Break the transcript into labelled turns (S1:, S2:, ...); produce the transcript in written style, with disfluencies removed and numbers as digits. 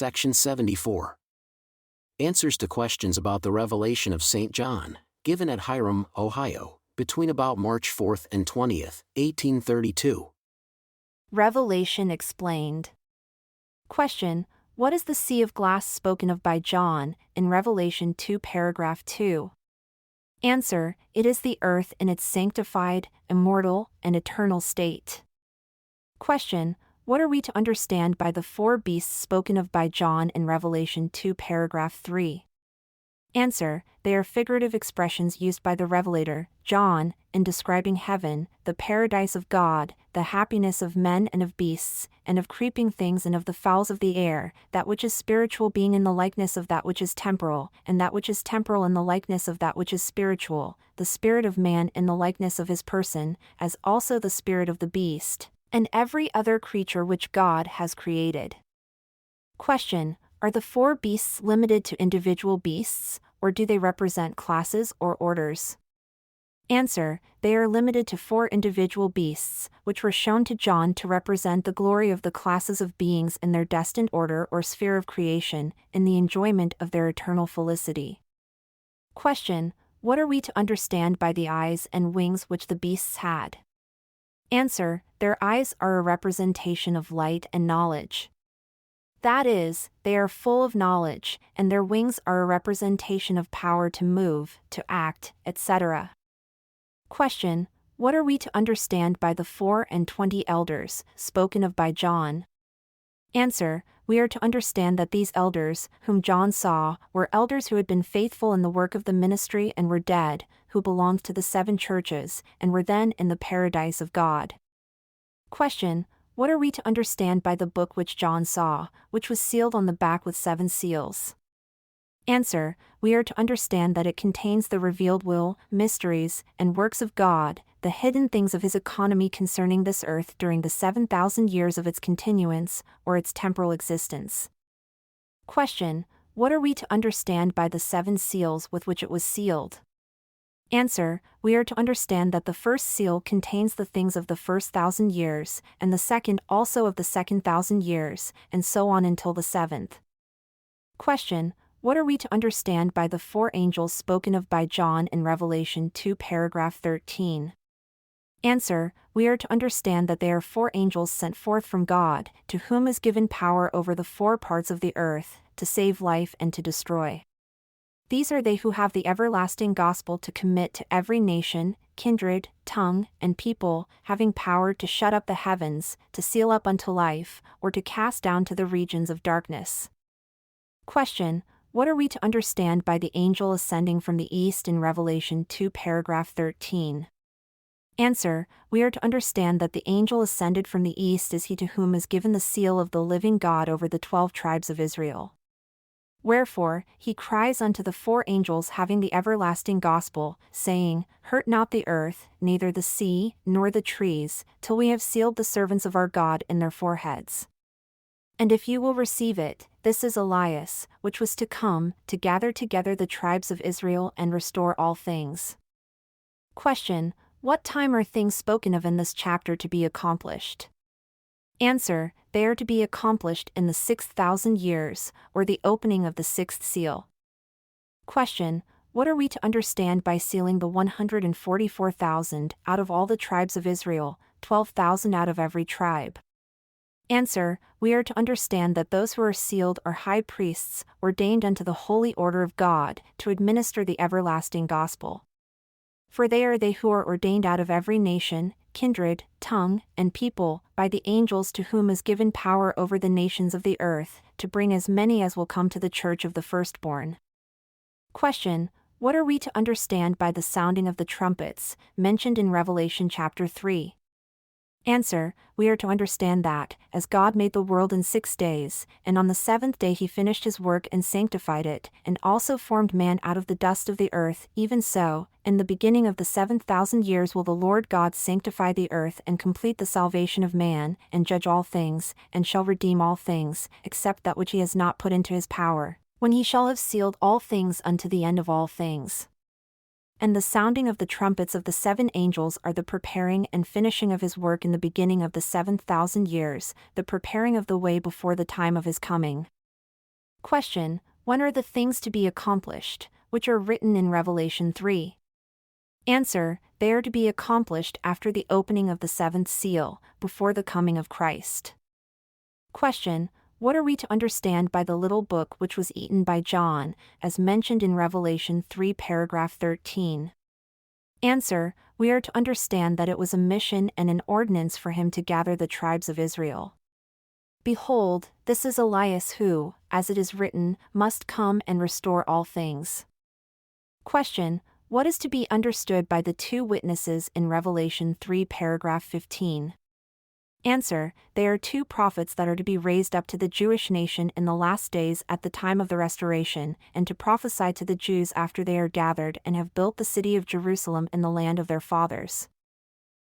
S1: Section 74. Answers to questions about the revelation of St. John, given at Hiram, Ohio, between about March 4 and 20, 1832.
S2: Revelation explained. Question: What is the sea of glass spoken of by John, in Revelation 2 paragraph 2? Answer: It is the earth in its sanctified, immortal, and eternal state. Question: What are we to understand by the four beasts spoken of by John in Revelation 2 paragraph 3? Answer: They are figurative expressions used by the Revelator, John, in describing heaven, the paradise of God, the happiness of men and of beasts, and of creeping things and of the fowls of the air, that which is spiritual being in the likeness of that which is temporal, and that which is temporal in the likeness of that which is spiritual, the spirit of man in the likeness of his person, as also the spirit of the beast, and every other creature which God has created. Question: Are the four beasts limited to individual beasts, or do they represent classes or orders? Answer: They are limited to four individual beasts, which were shown to John to represent the glory of the classes of beings in their destined order or sphere of creation, in the enjoyment of their eternal felicity. Question: What are we to understand by the eyes and wings which the beasts had? Answer: Their eyes are a representation of light and knowledge. That is, they are full of knowledge, and their wings are a representation of power to move, to act, etc. Question: What are we to understand by the 24 elders, spoken of by John? Answer: We are to understand that these elders, whom John saw, were elders who had been faithful in the work of the ministry and were dead, who belonged to the 7 churches, and were then in the paradise of God. Question: What are we to understand by the book which John saw, which was sealed on the back with 7 seals? Answer: We are to understand that it contains the revealed will, mysteries, and works of God, the hidden things of his economy concerning this earth during the 7,000 years of its continuance, or its temporal existence. Question: What are we to understand by the 7 seals with which it was sealed? Answer: We are to understand that the first seal contains the things of the first 1,000 years, and the second also of the second 1,000 years, and so on until the 7th. Question: What are we to understand by the 4 angels spoken of by John in Revelation 2 paragraph 13? Answer: We are to understand that they are 4 angels sent forth from God, to whom is given power over the 4 parts of the earth, to save life and to destroy. These are they who have the everlasting gospel to commit to every nation, kindred, tongue, and people, having power to shut up the heavens, to seal up unto life, or to cast down to the regions of darkness. Question: What are we to understand by the angel ascending from the east in Revelation 2 paragraph 13? Answer: We are to understand that the angel ascended from the east is he to whom is given the seal of the living God over the 12 tribes of Israel. Wherefore, he cries unto the 4 angels having the everlasting gospel, saying, Hurt not the earth, neither the sea, nor the trees, till we have sealed the servants of our God in their foreheads. And if you will receive it, this is Elias, which was to come, to gather together the tribes of Israel and restore all things. Question: What time are things spoken of in this chapter to be accomplished? Answer: They are to be accomplished in the 6,000 years, or the opening of the 6th seal. Question: What are we to understand by sealing the 144,000 out of all the tribes of Israel, 12,000 out of every tribe? Answer: We are to understand that those who are sealed are high priests, ordained unto the holy order of God, to administer the everlasting gospel. For they are they who are ordained out of every nation, kindred, tongue, and people, by the angels to whom is given power over the nations of the earth, to bring as many as will come to the church of the firstborn. Question: What are we to understand by the sounding of the trumpets, mentioned in Revelation chapter 3? Answer: We are to understand that, as God made the world in 6 days, and on the 7th day he finished his work and sanctified it, and also formed man out of the dust of the earth, even so, in the beginning of the 7,000 years will the Lord God sanctify the earth and complete the salvation of man, and judge all things, and shall redeem all things, except that which he has not put into his power, when he shall have sealed all things unto the end of all things. And the sounding of the trumpets of the 7 angels are the preparing and finishing of his work in the beginning of the 7,000 years, the preparing of the way before the time of his coming. Question: when are the things to be accomplished, which are written in Revelation 3? Answer: they are to be accomplished after the opening of the seventh seal, before the coming of Christ. Question: what are we to understand by the little book which was eaten by John, as mentioned in Revelation 3 paragraph 13? Answer: we are to understand that it was a mission and an ordinance for him to gather the tribes of Israel. Behold, this is Elias who, as it is written, must come and restore all things. Question: what is to be understood by the two witnesses in Revelation 3 paragraph 15? Answer: they are two prophets that are to be raised up to the Jewish nation in the last days at the time of the restoration, and to prophesy to the Jews after they are gathered and have built the city of Jerusalem in the land of their fathers.